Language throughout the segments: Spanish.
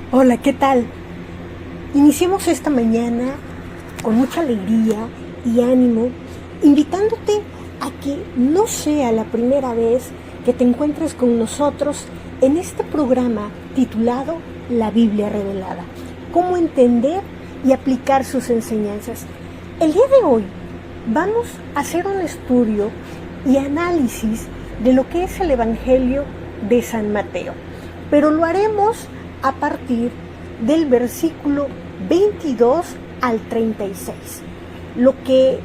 Hola, ¿qué tal? Iniciemos esta mañana con mucha alegría y ánimo, invitándote a que no sea la primera vez que te encuentres con nosotros en este programa titulado La Biblia Revelada. Cómo entender y aplicar sus enseñanzas. El día de hoy vamos a hacer un estudio y análisis de lo que es el Evangelio de San Mateo, pero lo haremos a partir del versículo 22 al 36, lo que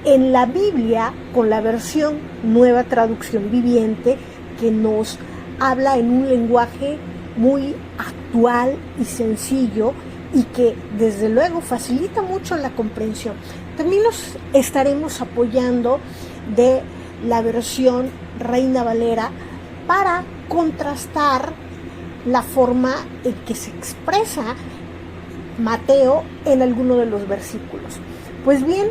en la Biblia, con la versión Nueva Traducción Viviente, que nos habla en un lenguaje muy actual y sencillo y que desde luego facilita mucho la comprensión. También nos estaremos apoyando de la versión Reina Valera para contrastar la forma en que se expresa Mateo en alguno de los versículos. Pues bien,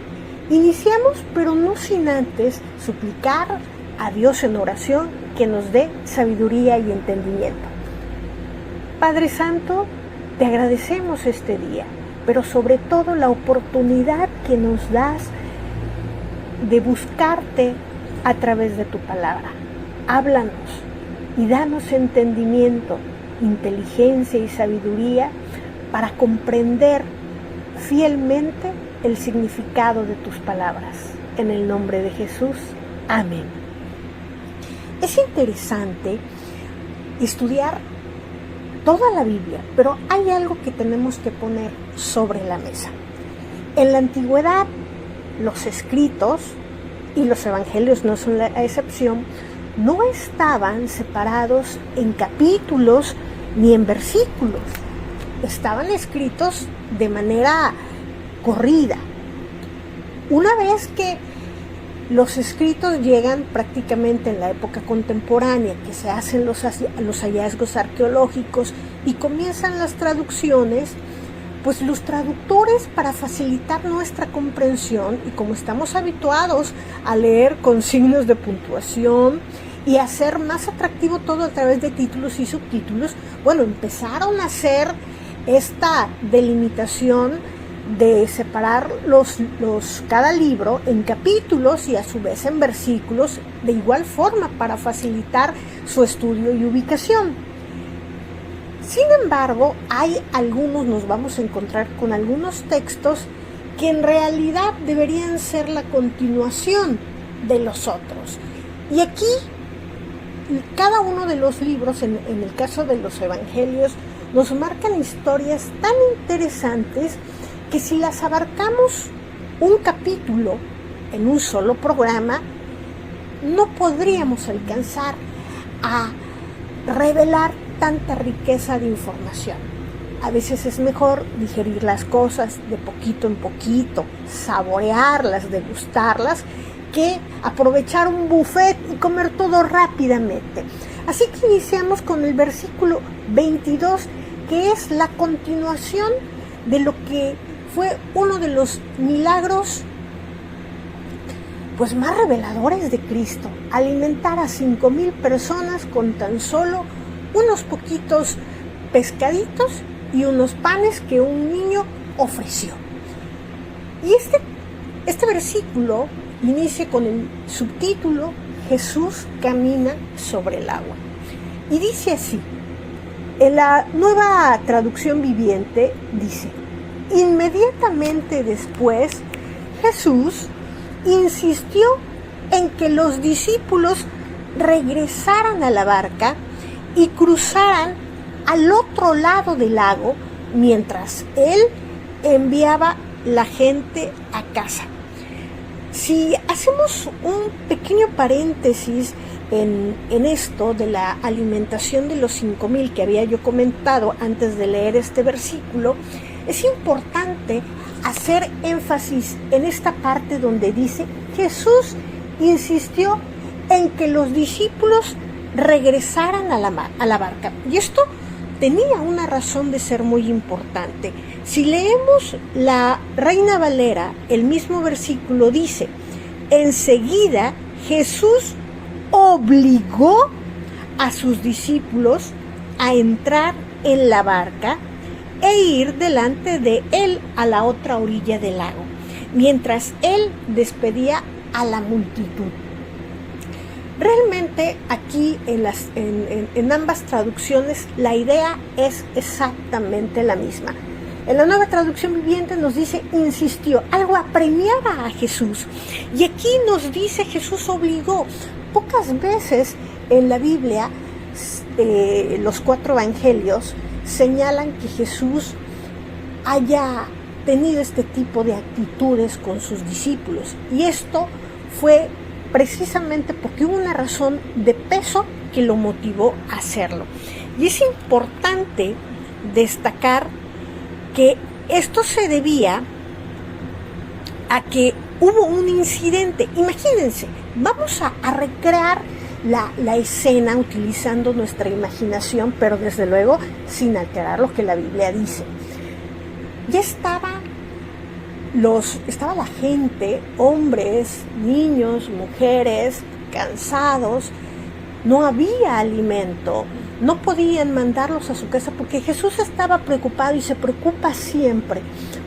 iniciamos, pero no sin antes suplicar a Dios en oración que nos dé sabiduría y entendimiento. Padre Santo, te agradecemos este día, pero sobre todo la oportunidad que nos das de buscarte a través de tu palabra. Háblanos y danos entendimiento, inteligencia y sabiduría para comprender fielmente el significado de tus palabras. En el nombre de Jesús. Amén. Es interesante estudiar toda la Biblia, pero hay algo que tenemos que poner sobre la mesa. En la antigüedad, los escritos, y los evangelios no son la excepción, no estaban separados en capítulos ni en versículos. Estaban escritos de manera corrida. Una vez que los escritos llegan prácticamente en la época contemporánea, que se hacen los hallazgos arqueológicos y comienzan las traducciones, pues los traductores, para facilitar nuestra comprensión, y como estamos habituados a leer con signos de puntuación y hacer más atractivo todo a través de títulos y subtítulos, bueno, empezaron a hacer esta delimitación de separar cada libro en capítulos y a su vez en versículos, de igual forma para facilitar su estudio y ubicación. Sin embargo, nos vamos a encontrar con algunos textos que en realidad deberían ser la continuación de los otros. Y aquí, cada uno de los libros, en el caso de los evangelios, nos marcan historias tan interesantes que si las abarcamos un capítulo en un solo programa, no podríamos alcanzar a revelar tanta riqueza de información. A veces es mejor digerir las cosas de poquito en poquito, saborearlas, degustarlas, que aprovechar un buffet y comer todo rápidamente. Así que iniciamos con el versículo 22, que es la continuación de lo que fue uno de los milagros pues más reveladores de Cristo: alimentar a 5,000 personas con tan solo unos poquitos pescaditos y unos panes que un niño ofreció. Y este versículo inicia con el subtítulo Jesús camina sobre el agua. Y dice así, en la Nueva Traducción Viviente dice: inmediatamente después Jesús insistió en que los discípulos regresaran a la barca y cruzaran al otro lado del lago mientras él enviaba la gente a casa. Si hacemos un pequeño paréntesis en esto de la alimentación de los 5,000 que había yo comentado antes de leer este versículo, es importante hacer énfasis en esta parte donde dice: Jesús insistió en que los discípulos regresaran a la barca. Y esto tenía una razón de ser muy importante. Si leemos la Reina Valera, el mismo versículo dice: enseguida Jesús obligó a sus discípulos a entrar en la barca e ir delante de él a la otra orilla del lago, mientras él despedía a la multitud. Realmente aquí en ambas traducciones la idea es exactamente la misma. En la Nueva Traducción Viviente nos dice insistió, algo apremiaba a Jesús. Y aquí nos dice Jesús obligó. Pocas veces en la Biblia los 4 evangelios señalan que Jesús haya tenido este tipo de actitudes con sus discípulos. Y esto fue precisamente porque hubo una razón de peso que lo motivó a hacerlo. Y es importante destacar que esto se debía a que hubo un incidente. Imagínense, vamos a recrear la escena utilizando nuestra imaginación, pero desde luego sin alterar lo que la Biblia dice. Ya estaba la gente, hombres, niños, mujeres, cansados, no había alimento, no podían mandarlos a su casa porque Jesús estaba preocupado y se preocupa siempre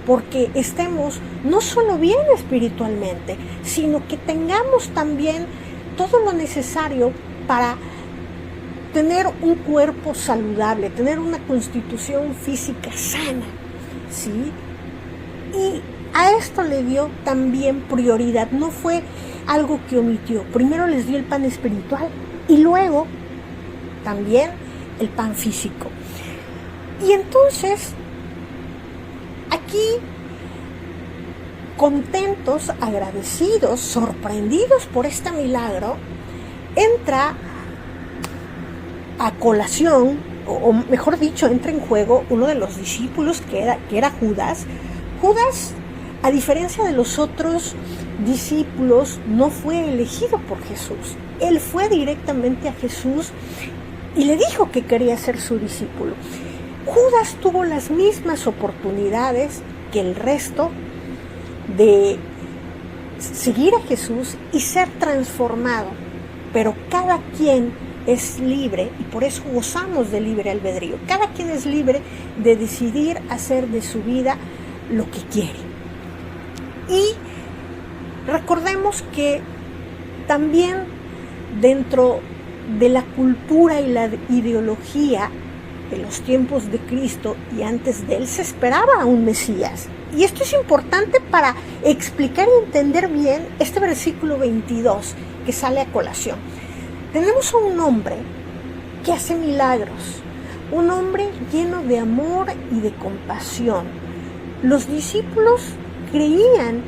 porque estemos no solo bien espiritualmente, sino que tengamos también todo lo necesario para tener un cuerpo saludable, tener una constitución física sana, ¿sí? Y a esto le dio también prioridad, no fue algo que omitió. Primero les dio el pan espiritual y luego también el pan físico. Y entonces, aquí, contentos, agradecidos, sorprendidos por este milagro, entra a colación, o mejor dicho, entra en juego uno de los discípulos que era Judas. Judas, a diferencia de los otros discípulos, no fue elegido por Jesús. Él fue directamente a Jesús y le dijo que quería ser su discípulo. Judas tuvo las mismas oportunidades que el resto de seguir a Jesús y ser transformado, pero cada quien es libre y por eso gozamos de libre albedrío. Cada quien es libre de decidir hacer de su vida lo que quiere. Y recordemos que también dentro de la cultura y la ideología de los tiempos de Cristo y antes de él se esperaba a un Mesías. Y esto es importante para explicar y entender bien este versículo 22 que sale a colación. Tenemos a un hombre que hace milagros, un hombre lleno de amor y de compasión. Los discípulos creían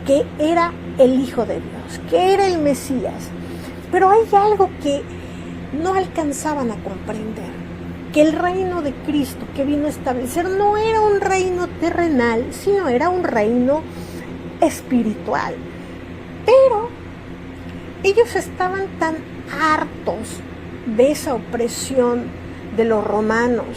que era el Hijo de Dios, que era el Mesías, pero hay algo que no alcanzaban a comprender, que el reino de Cristo que vino a establecer no era un reino terrenal, sino era un reino espiritual. Pero ellos estaban tan hartos de esa opresión de los romanos,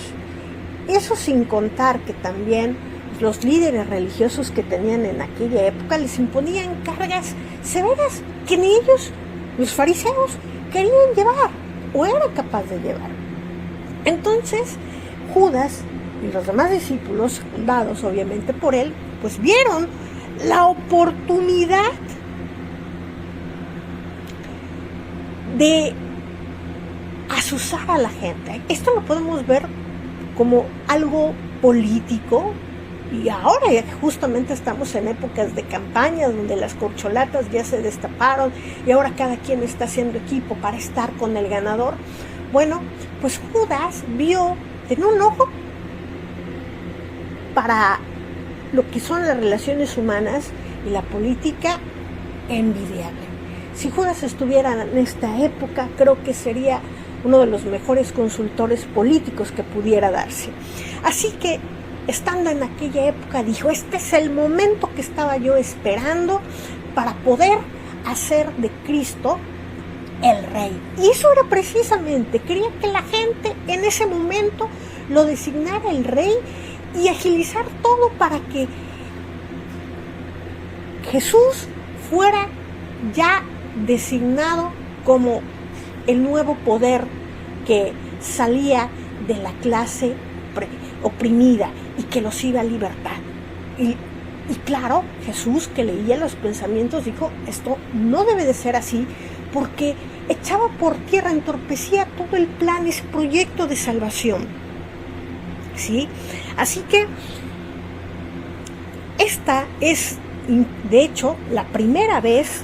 eso sin contar que también los líderes religiosos que tenían en aquella época les imponían cargas severas que ni ellos, los fariseos, querían llevar o eran capaces de llevar. Entonces Judas y los demás discípulos, dados obviamente por él, pues vieron la oportunidad de azuzar a la gente. Esto lo podemos ver como algo político. Y ahora ya justamente estamos en épocas de campaña donde las corcholatas ya se destaparon y ahora cada quien está haciendo equipo para estar con el ganador. Bueno, pues Judas vio en un ojo para lo que son las relaciones humanas y la política envidiable. Si Judas estuviera en esta época, creo que sería uno de los mejores consultores políticos que pudiera darse. Así que, estando en aquella época, dijo, este es el momento que estaba yo esperando para poder hacer de Cristo el rey. Y eso era precisamente, quería que la gente en ese momento lo designara el rey y agilizar todo para que Jesús fuera ya designado como el nuevo poder que salía de la clase oprimida, y que los iba a libertar. Y claro, Jesús, que leía los pensamientos, dijo, esto no debe de ser así, porque echaba por tierra, entorpecía todo el plan, ese proyecto de salvación. ¿Sí? Así que esta es, de hecho, la primera vez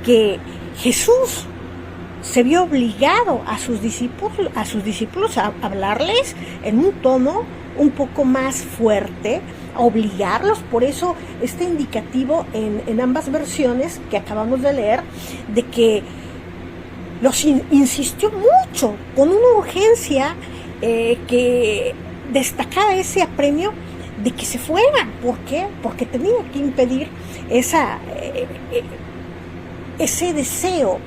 que Jesús se vio obligado a sus discípulos a hablarles en un tono un poco más fuerte, a obligarlos. Por eso este indicativo en ambas versiones que acabamos de leer, de que los insistió mucho, con una urgencia que destacaba ese apremio de que se fueran. ¿Por qué? Porque tenía que impedir ese deseo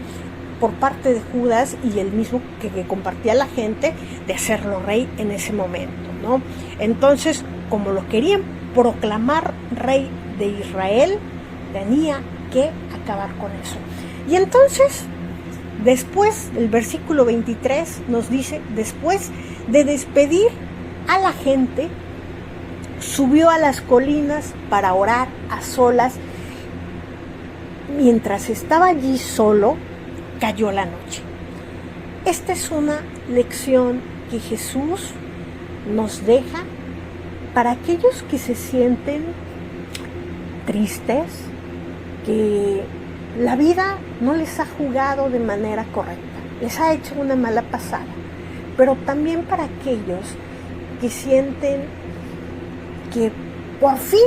por parte de Judas y el mismo que compartía la gente de hacerlo rey en ese momento, ¿no? Entonces, como lo querían proclamar rey de Israel, tenía que acabar con eso. Y entonces, después, el versículo 23 nos dice, después de despedir a la gente, subió a las colinas para orar a solas. Mientras estaba allí solo, cayó la noche. Esta es una lección que Jesús nos deja para aquellos que se sienten tristes, que la vida no les ha jugado de manera correcta, les ha hecho una mala pasada, pero también para aquellos que sienten que por fin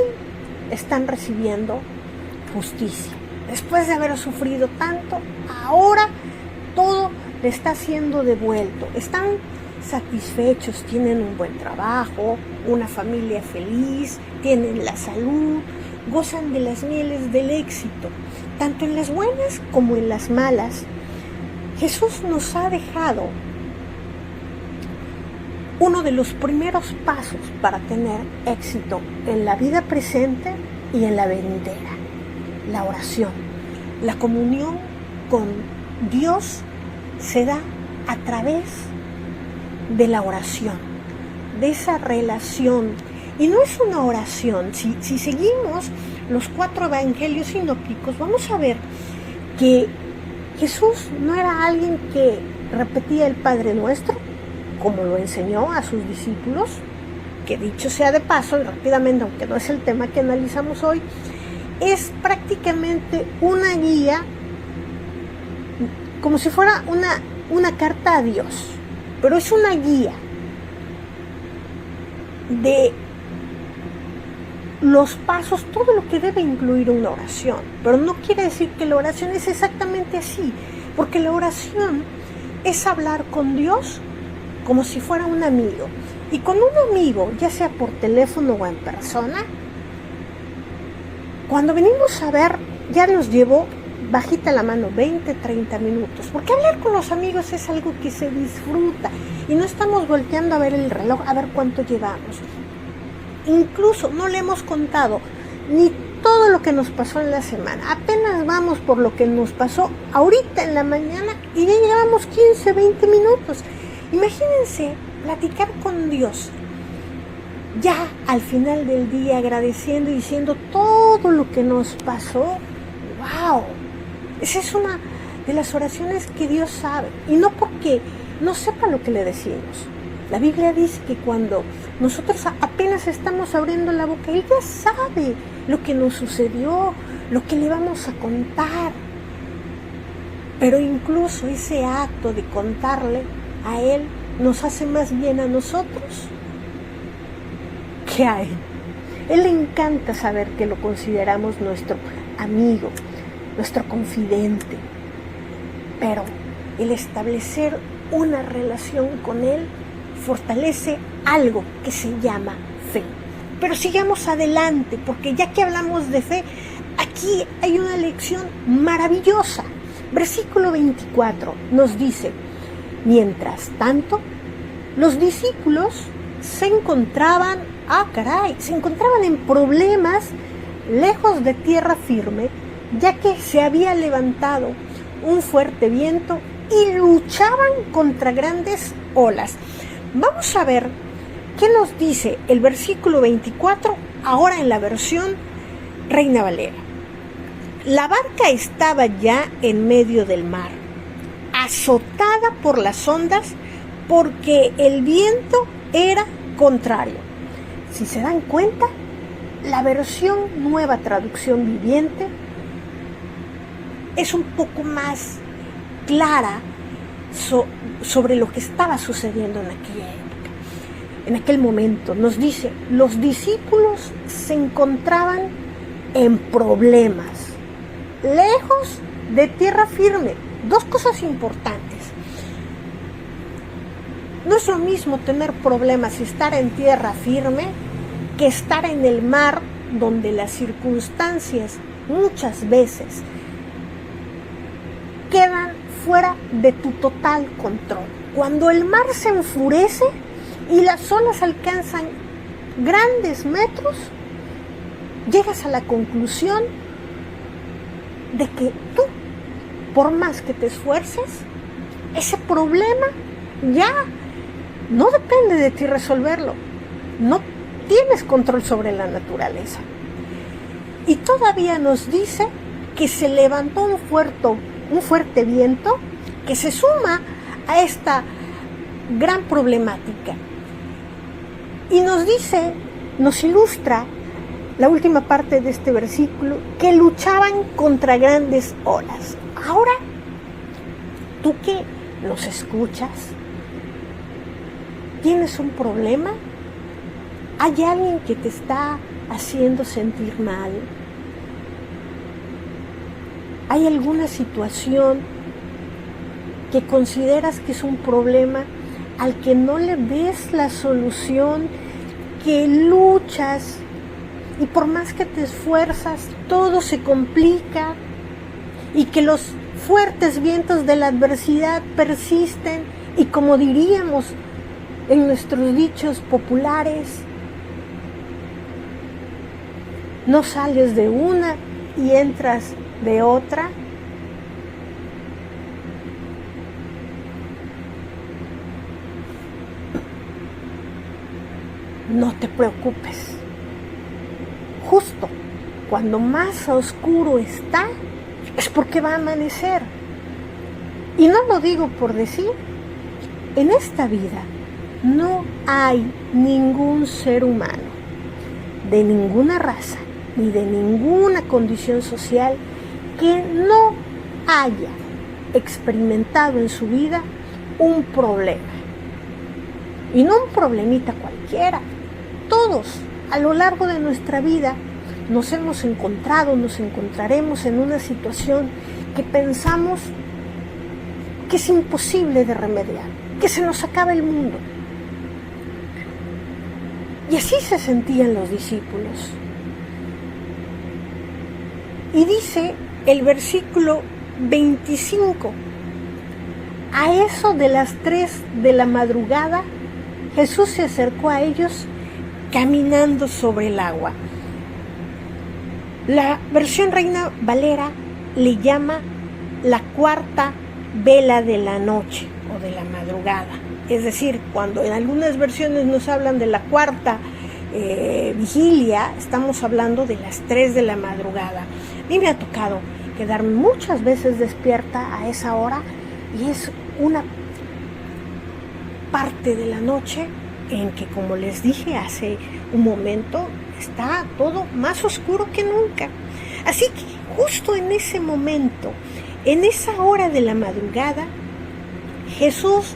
están recibiendo justicia. Después de haber sufrido tanto, ahora todo le está siendo devuelto. Están satisfechos, tienen un buen trabajo, una familia feliz, tienen la salud, gozan de las mieles del éxito, tanto en las buenas como en las malas. Jesús nos ha dejado uno de los primeros pasos para tener éxito en la vida presente y en la venidera: la oración. La comunión con Dios se da a través de la oración, de esa relación. Y no es una oración. Si seguimos los 4 evangelios sinópticos, vamos a ver que Jesús no era alguien que repetía el Padre Nuestro, como lo enseñó a sus discípulos, que dicho sea de paso, y rápidamente, aunque no es el tema que analizamos hoy, es prácticamente una guía, como si fuera una carta a Dios, pero es una guía de los pasos, todo lo que debe incluir una oración. Pero no quiere decir que la oración es exactamente así, porque la oración es hablar con Dios como si fuera un amigo. Y con un amigo, ya sea por teléfono o en persona, cuando venimos a ver, ya nos llevó bajita la mano 20, 30 minutos, porque hablar con los amigos es algo que se disfruta y no estamos volteando a ver el reloj, a ver cuánto llevamos. Incluso no le hemos contado ni todo lo que nos pasó en la semana, apenas vamos por lo que nos pasó ahorita en la mañana y ya llevamos 15, 20 minutos. Imagínense platicar con Dios ya al final del día, agradeciendo y diciendo todo lo que nos pasó. ¡Wow! Esa es una de las oraciones que Dios sabe, y no porque no sepa lo que le decimos. La Biblia dice que cuando nosotros apenas estamos abriendo la boca, Él ya sabe lo que nos sucedió, lo que le vamos a contar. Pero incluso ese acto de contarle a Él nos hace más bien a nosotros que a Él. Él le encanta saber que lo consideramos nuestro amigo, nuestro confidente. Pero el establecer una relación con Él fortalece algo que se llama fe. Pero sigamos adelante, porque ya que hablamos de fe, aquí hay una lección maravillosa. Versículo 24 nos dice: mientras tanto, los discípulos se encontraban en problemas lejos de tierra firme, ya que se había levantado un fuerte viento y luchaban contra grandes olas. Vamos a ver ¿Qué nos dice el versículo 24, ahora en la versión Reina Valera? La barca estaba ya en medio del mar, azotada por las ondas porque el viento era contrario. Si se dan cuenta, la versión Nueva Traducción Viviente es un poco más clara sobre lo que estaba sucediendo en aquella época. En aquel momento nos dice, los discípulos se encontraban en problemas, lejos de tierra firme. Dos cosas importantes. No es lo mismo tener problemas y estar en tierra firme que estar en el mar, donde las circunstancias muchas veces quedan fuera de tu total control. Cuando el mar se enfurece y las olas alcanzan grandes metros, llegas a la conclusión de que tú, por más que te esfuerces, ese problema ya no depende de ti resolverlo. No tienes control sobre la naturaleza. Y todavía nos dice que se levantó un fuerte viento que se suma a esta gran problemática. Y nos dice, nos ilustra la última parte de este versículo, que luchaban contra grandes olas. Ahora, tú que nos escuchas, ¿tienes un problema? ¿Hay alguien que te está haciendo sentir mal? ¿Hay alguna situación que consideras que es un problema al que no le ves la solución, que luchas y por más que te esfuerzas todo se complica y que los fuertes vientos de la adversidad persisten y, como diríamos en nuestros dichos populares, no sales de una y entras de otra? No te preocupes. Justo cuando más oscuro está, es porque va a amanecer. Y no lo digo por decir, en esta vida no hay ningún ser humano, de ninguna raza, ni de ninguna condición social, que no haya experimentado en su vida un problema. Y no un problemita cualquiera. Todos, a lo largo de nuestra vida, nos hemos encontrado, nos encontraremos en una situación que pensamos que es imposible de remediar, que se nos acaba el mundo. Y así se sentían los discípulos. Y dice el versículo 25, a eso de las 3 de la madrugada, Jesús se acercó a ellos caminando sobre el agua. La versión Reina Valera le llama la cuarta vela de la noche o de la madrugada. Es decir, cuando en algunas versiones nos hablan de la cuarta vigilia, estamos hablando de las 3 de la madrugada. A mí me ha tocado quedarme muchas veces despierta a esa hora y es una parte de la noche en que, como les dije hace un momento, está todo más oscuro que nunca. Así que justo en ese momento, en esa hora de la madrugada, Jesús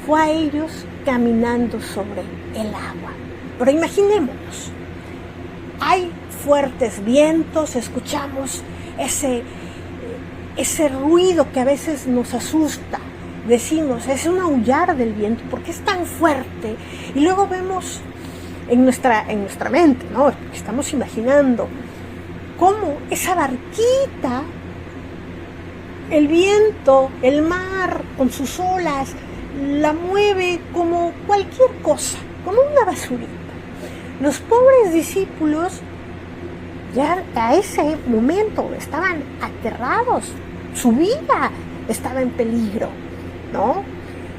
fue a ellos caminando sobre el agua. Pero imaginémonos, hay fuertes vientos, escuchamos ese ruido que a veces nos asusta. Decimos, es un aullar del viento, porque es tan fuerte. Y luego vemos en nuestra mente, ¿no? Estamos imaginando cómo esa barquita, el viento, el mar con sus olas, la mueve como cualquier cosa, como una basurita. Los pobres discípulos ya a ese momento estaban aterrados, su vida estaba en peligro, ¿no?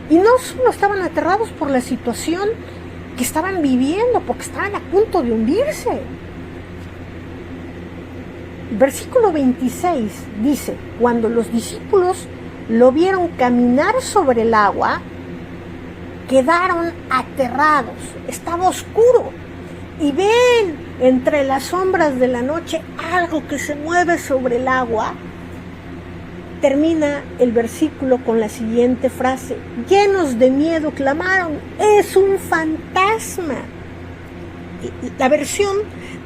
Y no solo estaban aterrados por la situación que estaban viviendo porque estaban a punto de hundirse. Versículo 26 dice, cuando los discípulos lo vieron caminar sobre el agua, quedaron aterrados. Estaba oscuro y ven entre las sombras de la noche algo que se mueve sobre el agua. Termina el versículo con la siguiente frase: llenos de miedo clamaron, ¡es un fantasma! La versión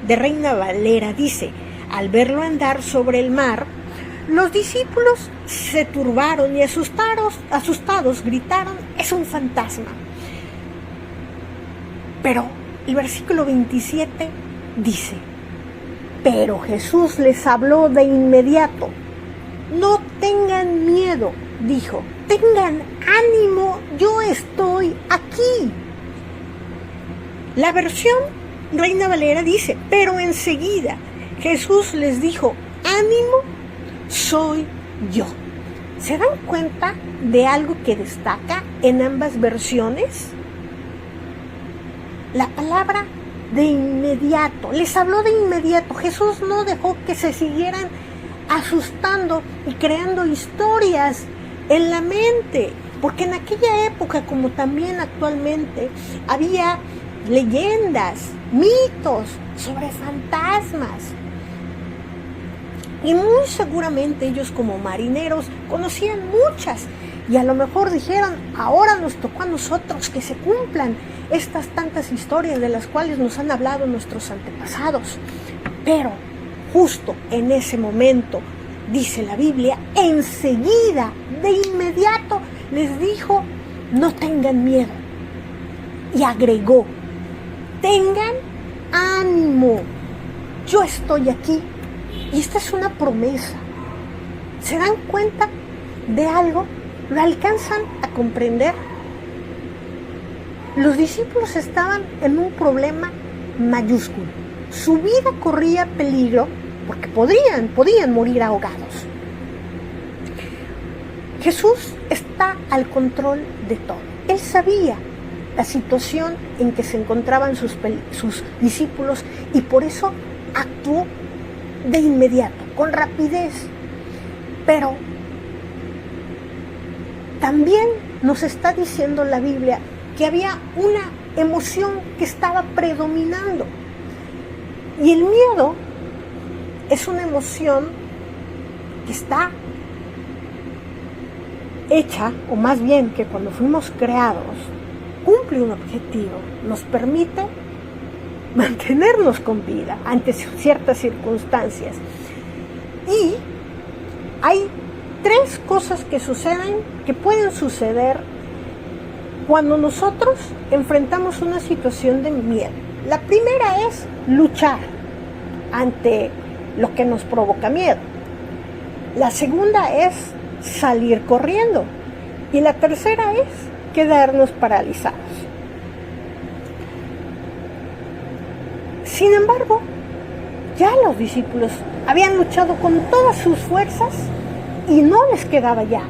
de Reina Valera dice, al verlo andar sobre el mar, los discípulos se turbaron y asustados gritaron, ¡es un fantasma! Pero el versículo 27 dice, pero Jesús les habló de inmediato. No tengan miedo, dijo, tengan ánimo, yo estoy aquí. La versión Reina Valera dice, pero enseguida Jesús les dijo, ánimo, soy yo. ¿Se dan cuenta de algo que destaca en ambas versiones? La palabra de inmediato, les habló de inmediato. Jesús no dejó que se siguieran asustando y creando historias en la mente, porque en aquella época, como también actualmente, había leyendas, mitos sobre fantasmas. Y muy seguramente ellos como marineros conocían muchas y a lo mejor dijeron, ahora nos tocó a nosotros que se cumplan estas tantas historias de las cuales nos han hablado nuestros antepasados. Pero justo en ese momento, dice la Biblia, enseguida, de inmediato, les dijo, no tengan miedo. Y agregó, tengan ánimo, yo estoy aquí. Y esta es una promesa. ¿Se dan cuenta de algo? ¿Lo alcanzan a comprender? Los discípulos estaban en un problema mayúsculo. Su vida corría peligro porque podían morir ahogados. Jesús está al control de todo. Él sabía la situación en que se encontraban sus discípulos y por eso actuó de inmediato, con rapidez. Pero también nos está diciendo la Biblia que había una emoción que estaba predominando. Y el miedo es una emoción que está hecha, o más bien que cuando fuimos creados, cumple un objetivo, nos permite mantenernos con vida ante ciertas circunstancias. Y hay tres cosas que pueden suceder cuando nosotros enfrentamos una situación de miedo. La primera es luchar ante lo que nos provoca miedo. La segunda es salir corriendo. Y la tercera es quedarnos paralizados. Sin embargo, ya los discípulos habían luchado con todas sus fuerzas y no les quedaba ya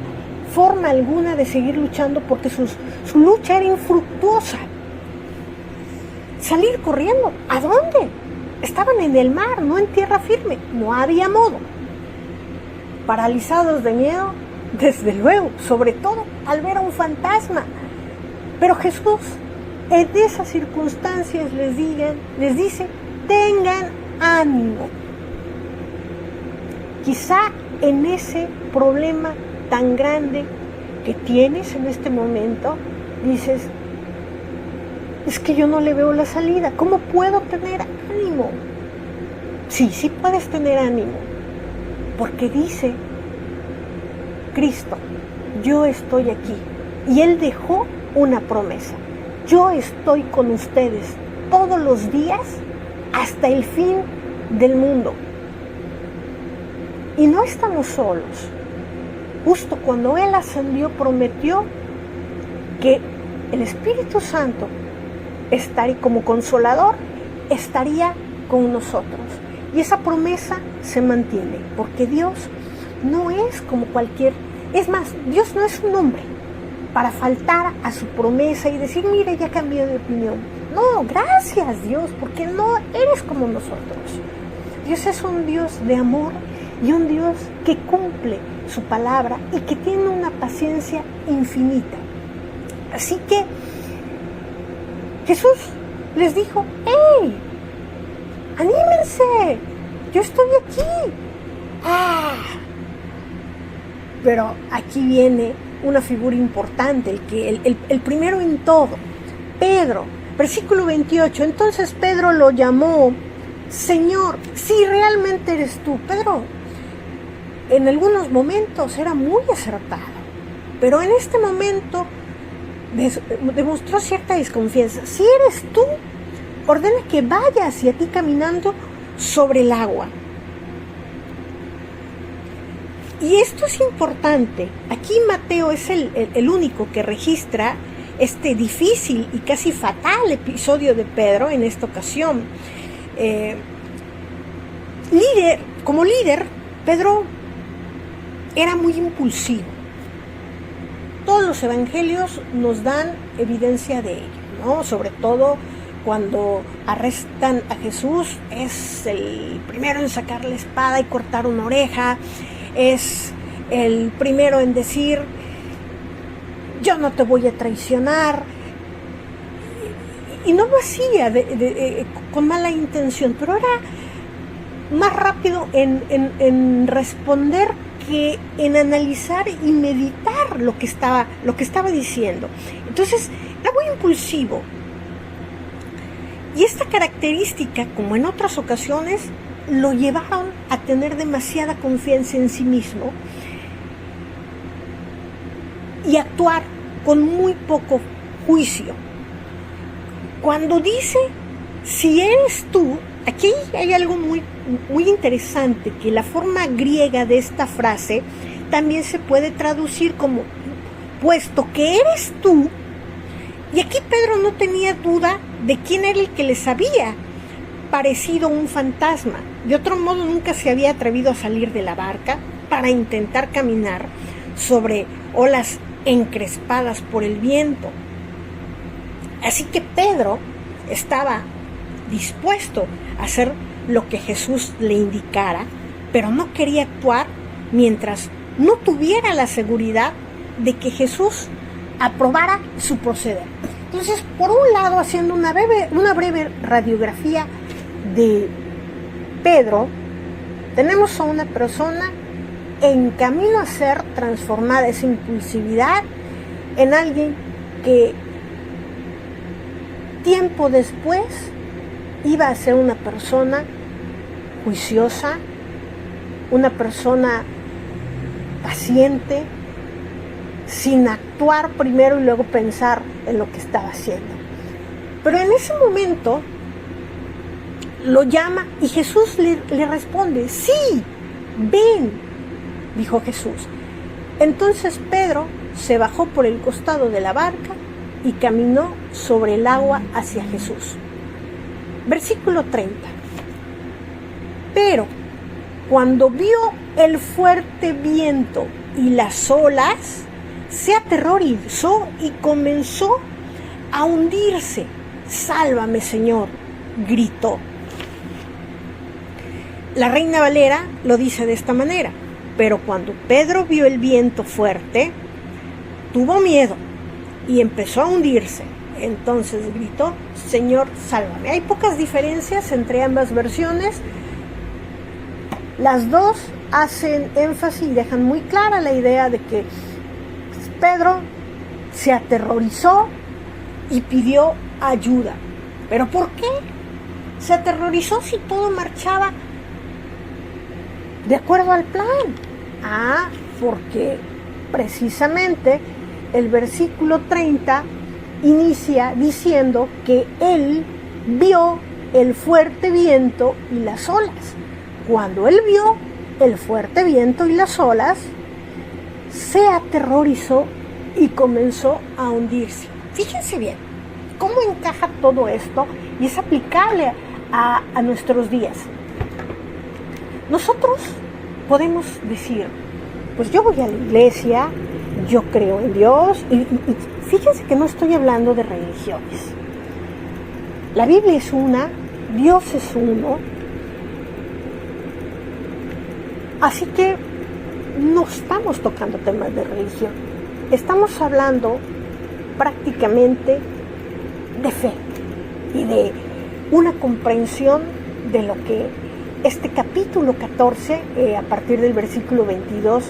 forma alguna de seguir luchando porque su lucha era infructuosa. Salir corriendo, ¿a dónde? Estaban en el mar, no en tierra firme, no había modo. Paralizados de miedo, desde luego, sobre todo al ver a un fantasma. Pero Jesús en esas circunstancias les dice, tengan ánimo. Quizá en ese problema tan grande que tienes en este momento, dices, es que yo no le veo la salida, ¿cómo puedo tener ánimo? Sí puedes tener ánimo, porque dice Cristo, yo estoy aquí, y Él dejó una promesa, yo estoy con ustedes todos los días hasta el fin del mundo. Y no estamos solos. Justo cuando Él ascendió, prometió que el Espíritu Santo estaría como consolador, estaría con nosotros. Y esa promesa se mantiene, porque Dios no es como es más, Dios no es un hombre para faltar a su promesa y decir, mire, ya cambié de opinión. No, gracias Dios, porque no eres como nosotros. Dios es un Dios de amor y un Dios que cumple su palabra y que tiene una paciencia infinita. Así que Jesús les dijo: ¡hey! ¡Anímense! ¡Yo estoy aquí! ¡Ah! Pero aquí viene una figura importante, el primero en todo, Pedro. Versículo 28, entonces Pedro lo llamó: Señor, si realmente eres tú. Pedro en algunos momentos era muy acertado, pero en este momento demostró cierta desconfianza. Si eres tú, ordena que vaya hacia ti caminando sobre el agua. Y esto es importante. Aquí Mateo es el único que registra este difícil y casi fatal episodio de Pedro en esta ocasión. Como líder, Pedro era muy impulsivo. Todos los evangelios nos dan evidencia de ello, ¿no? Sobre todo cuando arrestan a Jesús, es el primero en sacar la espada y cortar una oreja, es el primero en decir: yo no te voy a traicionar, y no lo hacía con mala intención, pero era más rápido en responder que en analizar y meditar lo que estaba diciendo. Entonces era muy impulsivo, y esta característica, como en otras ocasiones, lo llevaron a tener demasiada confianza en sí mismo y actuar con muy poco juicio. Cuando dice: si eres tú, aquí hay algo muy, muy interesante, que la forma griega de esta frase también se puede traducir como: puesto que eres tú. Y aquí Pedro no tenía duda de quién era el que les había parecido un fantasma. De otro modo, nunca se había atrevido a salir de la barca para intentar caminar sobre olas encrespadas por el viento. Así que Pedro estaba dispuesto a hacer lo que Jesús le indicara, pero no quería actuar mientras no tuviera la seguridad de que Jesús aprobara su proceder. Entonces, por un lado, haciendo una breve radiografía de Pedro, tenemos a una persona en camino a ser transformada esa impulsividad en alguien que tiempo después iba a ser una persona juiciosa, una persona paciente, sin actuar primero y luego pensar en lo que estaba haciendo. Pero en ese momento lo llama y Jesús le responde: sí, ven, dijo Jesús. Entonces Pedro se bajó por el costado de la barca y caminó sobre el agua hacia Jesús. Versículo 30. Pero cuando vio el fuerte viento y las olas, se aterrorizó y comenzó a hundirse. Sálvame, Señor, gritó. La Reina Valera lo dice de esta manera: pero cuando Pedro vio el viento fuerte, tuvo miedo y empezó a hundirse. Entonces gritó: Señor, sálvame. Hay pocas diferencias entre ambas versiones. Las dos hacen énfasis y dejan muy clara la idea de que Pedro se aterrorizó y pidió ayuda. ¿Pero por qué se aterrorizó si todo marchaba de acuerdo al plan? Porque precisamente el versículo 30 inicia diciendo que él vio el fuerte viento y las olas. Cuando él vio el fuerte viento y las olas, se aterrorizó y comenzó a hundirse. Fíjense bien cómo encaja todo esto y es aplicable a nuestros días. Nosotros podemos decir: pues yo voy a la iglesia, yo creo en Dios, y fíjense que no estoy hablando de religiones. La Biblia es una, Dios es uno. Así que no estamos tocando temas de religión. Estamos hablando prácticamente de fe y de una comprensión de lo que este capítulo 14, a partir del versículo 22,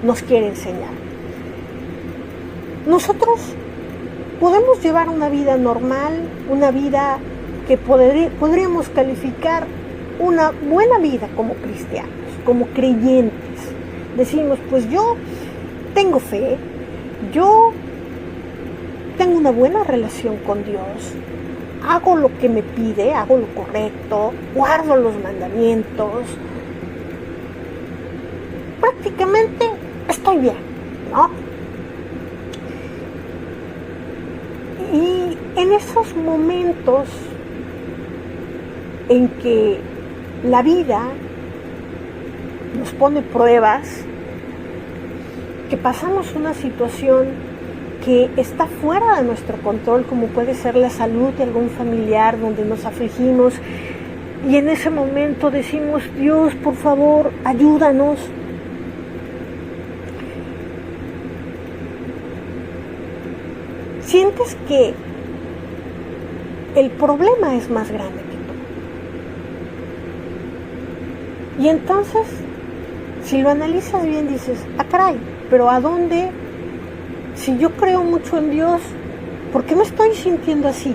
nos quiere enseñar. Nosotros podemos llevar una vida normal, una vida que podríamos calificar una buena vida como cristianos, como creyentes. Decimos, pues yo tengo fe, yo tengo una buena relación con Dios, hago lo que me pide, hago lo correcto, guardo los mandamientos, prácticamente estoy bien, ¿no? Y en esos momentos en que la vida nos pone pruebas, que pasamos una situación que está fuera de nuestro control, como puede ser la salud de algún familiar, donde nos afligimos, y en ese momento decimos, Dios, por favor, ayúdanos. Sientes que el problema es más grande que tú. Y entonces, si lo analizas bien, dices, ah, caray, pero ¿a dónde? Si yo creo mucho en Dios, ¿por qué me estoy sintiendo así?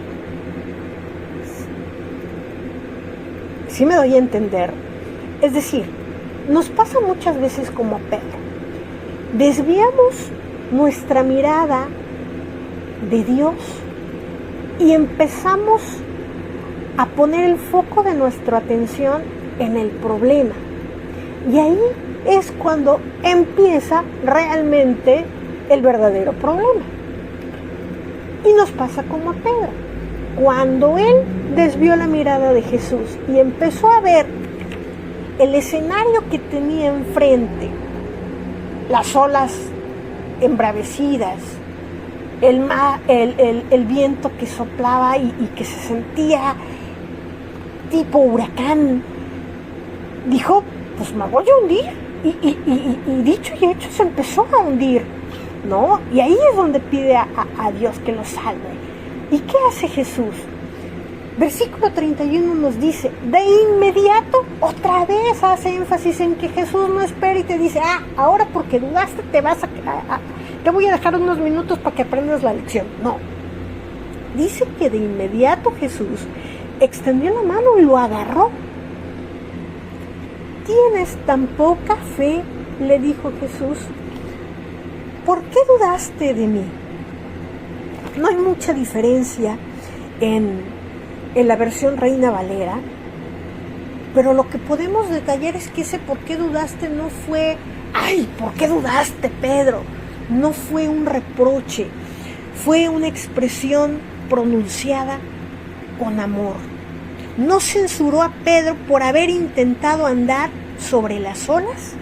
Sí me doy a entender. Es decir, nos pasa muchas veces como a Pedro. Desviamos nuestra mirada de Dios y empezamos a poner el foco de nuestra atención en el problema. Y ahí es cuando empieza realmente el verdadero problema. Y nos pasa como a Pedro. Cuando él desvió la mirada de Jesús y empezó a ver el escenario que tenía enfrente, las olas embravecidas, el viento que soplaba y que se sentía tipo huracán, dijo, pues me voy a hundir. Y dicho y hecho se empezó a hundir, ¿no? Y ahí es donde pide a Dios que lo salve. ¿Y qué hace Jesús? Versículo 31 nos dice, de inmediato, otra vez hace énfasis en que Jesús no espera y te dice, ahora porque dudaste te voy a dejar unos minutos para que aprendas la lección. No. Dice que de inmediato Jesús extendió la mano y lo agarró. ¿Tienes tan poca fe?, le dijo Jesús. ¿Por qué dudaste de mí? No hay mucha diferencia en la versión Reina Valera, pero lo que podemos detallar es que ese por qué dudaste no fue, ¡ay, por qué dudaste, Pedro! No fue un reproche, fue una expresión pronunciada con amor. No censuró a Pedro por haber intentado andar sobre las olas,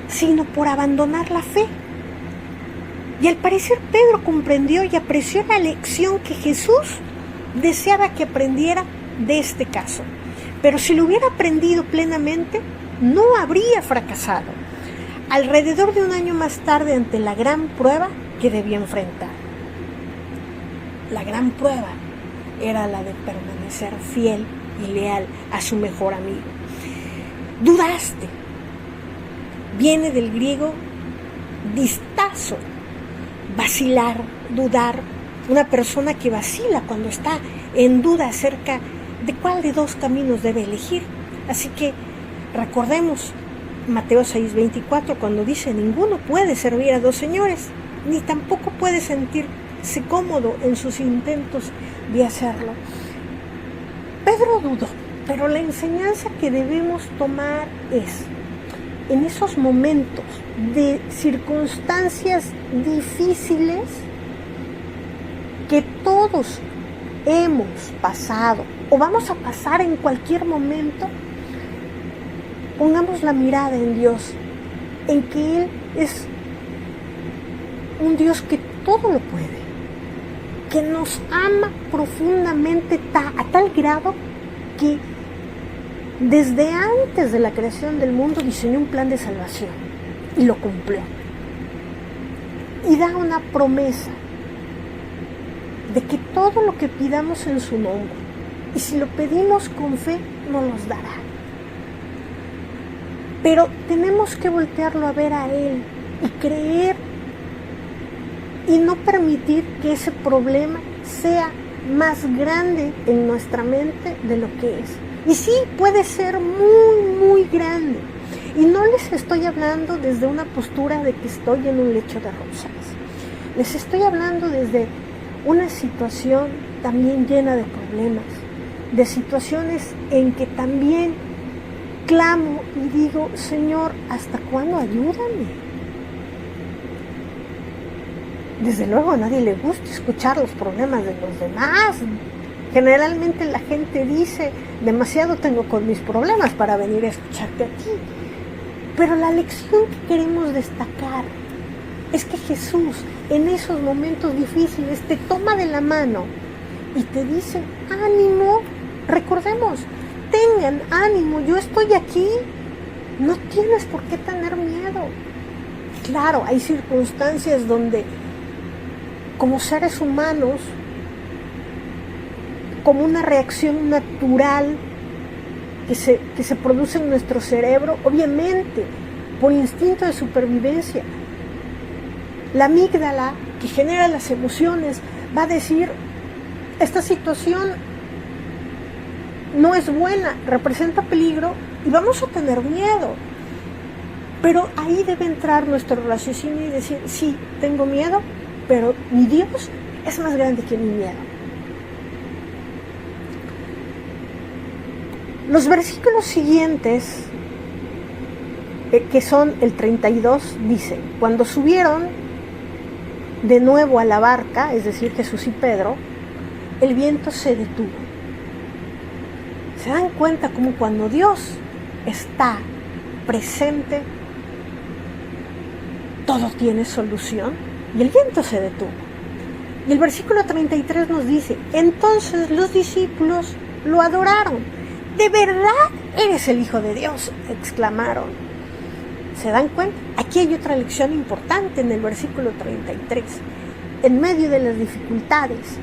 sino por abandonar la fe. Y al parecer Pedro comprendió y apreció la lección que Jesús deseaba que aprendiera de este caso. Pero si lo hubiera aprendido plenamente, no habría fracasado. Alrededor de un año más tarde, ante la gran prueba que debía enfrentar. La gran prueba era la de permanecer fiel y leal a su mejor amigo. Dudaste. Viene del griego distazo, vacilar, dudar. Una persona que vacila cuando está en duda acerca de cuál de dos caminos debe elegir. Así que recordemos Mateo 6:24 cuando dice, ninguno puede servir a dos señores, ni tampoco puede sentirse cómodo en sus intentos de hacerlo. Pedro dudó, pero la enseñanza que debemos tomar es, en esos momentos de circunstancias difíciles que todos hemos pasado o vamos a pasar en cualquier momento, pongamos la mirada en Dios, en que Él es un Dios que todo lo puede, que nos ama profundamente a tal grado que desde antes de la creación del mundo diseñó un plan de salvación y lo cumplió. Y da una promesa de que todo lo que pidamos en su nombre, y si lo pedimos con fe, nos los dará. Pero tenemos que voltearlo a ver a Él y creer y no permitir que ese problema sea más grande en nuestra mente de lo que es. Y sí, puede ser muy, muy grande. Y no les estoy hablando desde una postura de que estoy en un lecho de rosas. Les estoy hablando desde una situación también llena de problemas, de situaciones en que también clamo y digo, Señor, ¿hasta cuándo? Ayúdame. Desde luego a nadie le gusta escuchar los problemas de los demás. Generalmente la gente dice, demasiado tengo con mis problemas para venir a escucharte a ti. Pero la lección que queremos destacar es que Jesús en esos momentos difíciles te toma de la mano y te dice, ánimo, recordemos, tengan ánimo, yo estoy aquí, no tienes por qué tener miedo. Claro, hay circunstancias donde como seres humanos, como una reacción natural que se produce en nuestro cerebro, obviamente, por instinto de supervivencia, la amígdala, que genera las emociones, va a decir, esta situación no es buena, representa peligro y vamos a tener miedo. Pero ahí debe entrar nuestro raciocinio y decir, sí, tengo miedo, pero mi Dios es más grande que mi miedo. Los versículos siguientes, que son el 32, dicen, cuando subieron de nuevo a la barca, es decir, Jesús y Pedro, el viento se detuvo. ¿Se dan cuenta cómo cuando Dios está presente, todo tiene solución? Y el viento se detuvo. Y el versículo 33 nos dice, entonces los discípulos lo adoraron. ¿De verdad eres el Hijo de Dios?, exclamaron. ¿Se dan cuenta? Aquí hay otra lección importante en el versículo 33. En medio de las dificultades,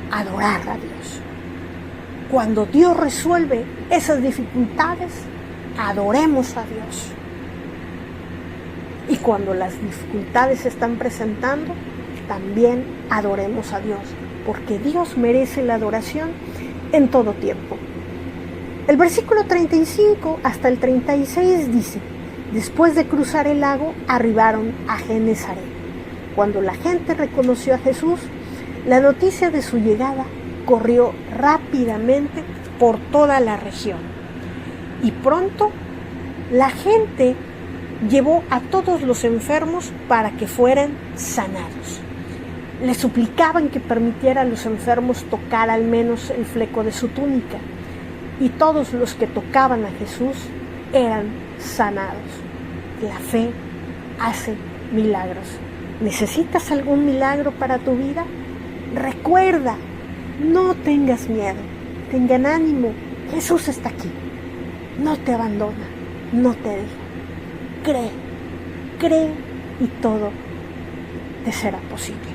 adorar a Dios. Cuando Dios resuelve esas dificultades, adoremos a Dios. Y cuando las dificultades se están presentando, también adoremos a Dios, porque Dios merece la adoración en todo tiempo. El versículo 35 hasta el 36 dice, después de cruzar el lago, arribaron a Genesaret. Cuando la gente reconoció a Jesús, la noticia de su llegada corrió rápidamente por toda la región. Y pronto la gente llevó a todos los enfermos para que fueran sanados. Le suplicaban que permitiera a los enfermos tocar al menos el fleco de su túnica. Y todos los que tocaban a Jesús eran sanados. La fe hace milagros. ¿Necesitas algún milagro para tu vida? Recuerda, no tengas miedo, tengan ánimo. Jesús está aquí. No te abandona, no te deja. Cree y todo te será posible.